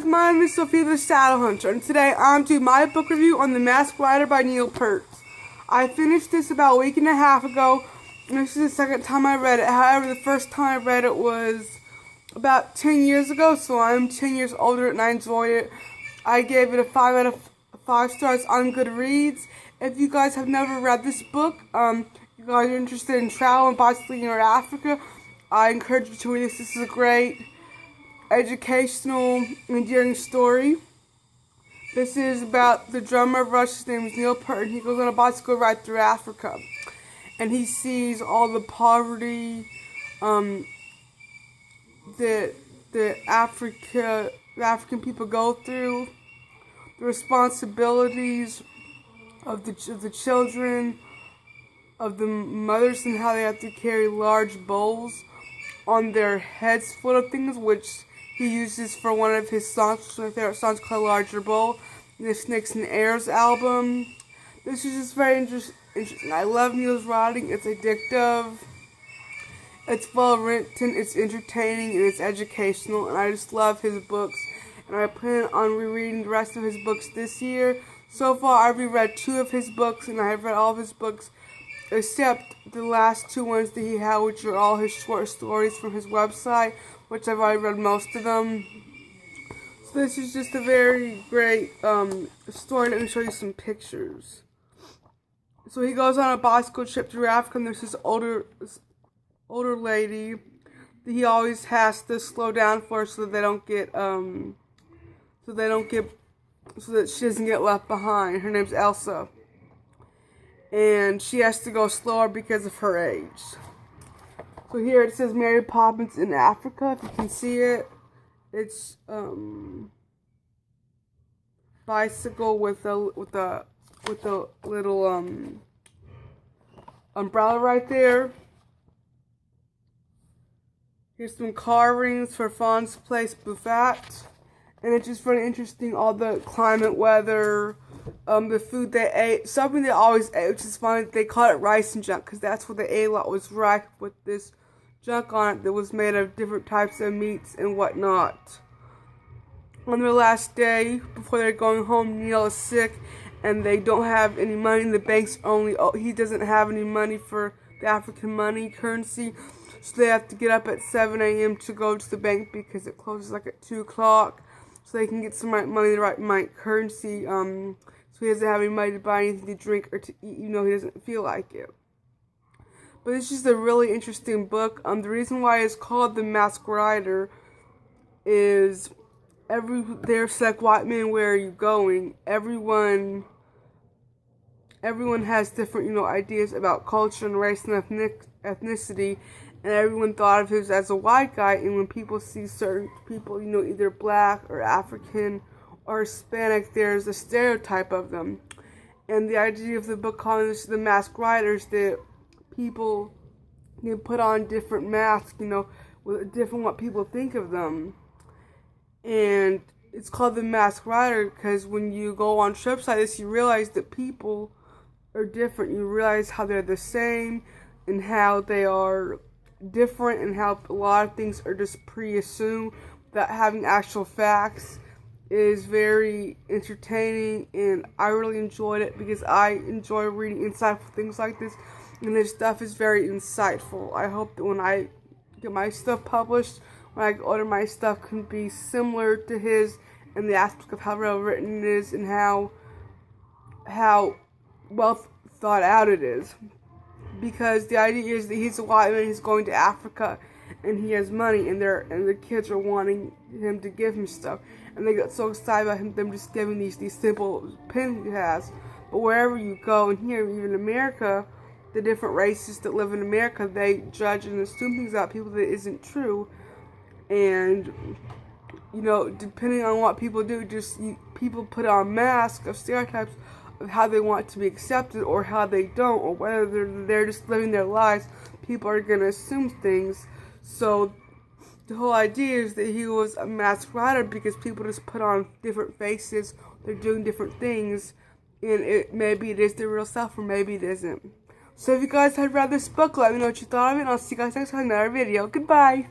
Guys, my name is Sophia the Saddle Hunter, and today I'm doing my book review on The Masked Rider by NeilPeart. I finished this about a week and a half ago, and this is the second time I read it. However, the first time I read it was about 10 years ago, so I'm 10 years older and I enjoyed it. I gave it a 5 out of 5 stars on Goodreads. If you guys have never read this book, you guys are interested in travel and possibly North Africa, I encourage you to read this. This is a great educational, endearing story. This is about the drummer of Rush. His name is NeilPeart, and he goes on a bicycle ride through Africa, and he sees all the poverty that the African people go through, the responsibilities of the children, of the mothers, and how they have to carry large bowls on their heads full of things, which he uses for one of his songs, one of my favorite songs called Larger Bowl, in the Snakes and Airs album. This is just very interesting. I love Neil's writing. It's addictive, it's well written, it's entertaining, and it's educational, and I just love his books, and I plan on rereading the rest of his books this year. So far, I've reread 2 of his books, and I have read all of his books except the last 2 ones that he had, which are all his short stories from his website, which I've already read most of them. So this is just a very great story. Let me show you some pictures. So he goes on a bicycle trip through Africa, and there's this older lady that he always has to slow down for, so that she doesn't get left behind. Her name's Elsa, and she has to go slower because of her age. So here it says Mary Poppins in Africa, if you can see it. It's bicycle with a little umbrella right there. Here's some carvings for Fawn's Place Buffet. And it's just very interesting, all the climate, weather, the food they ate. Something they always ate, which is funny, they call it rice and junk, because that's what they ate a lot, was rice with this junk on it that was made of different types of meats and whatnot. On their last day, before they're going home, Neil is sick, and they don't have any money in the banks. He doesn't have any money for the African money currency, so they have to get up at 7 a.m. to go to the bank because it closes like at 2 o'clock, so they can get some money, the right currency. So he doesn't have any money to buy anything to drink or to eat, even though he doesn't feel like it. But it's just a really interesting book. The reason why it's called The Masked Rider is there's like, white man, where are you going? Everyone has different, ideas about culture and race and ethnicity, and everyone thought of him as a white guy. And when people see certain people, either black or African or Hispanic, there's a stereotype of them. And the idea of the book calling this The Masked Rider is that people can put on different masks, with different what people think of them. And it's called The Masked Rider because when you go on trips like this, you realize that people are different. You realize how they're the same and how they are different, and how a lot of things are just pre-assumed without having actual facts. Is very entertaining, and I really enjoyed it because I enjoy reading insightful things like this, and this stuff is very insightful. I hope that when I get my stuff published, when I order my stuff, can be similar to his in the aspect of how well written it is and how well thought out it is. Because the idea is that he's a white man, he's going to Africa, and he has money, and the kids are wanting him to give him stuff, and they get so excited about them just giving these simple pins he has. But wherever you go, and here, even America, the different races that live in America, they judge and assume things about people that isn't true. And depending on what people do, people put on masks of stereotypes of how they want to be accepted or how they don't, or whether they're just living their lives. People are going to assume things. So the whole idea is that he was a masked rider because people just put on different faces, they're doing different things, and maybe it is their real self or maybe it isn't. So if you guys have read this book, let me know what you thought of it, and I'll see you guys next time in another video. Goodbye!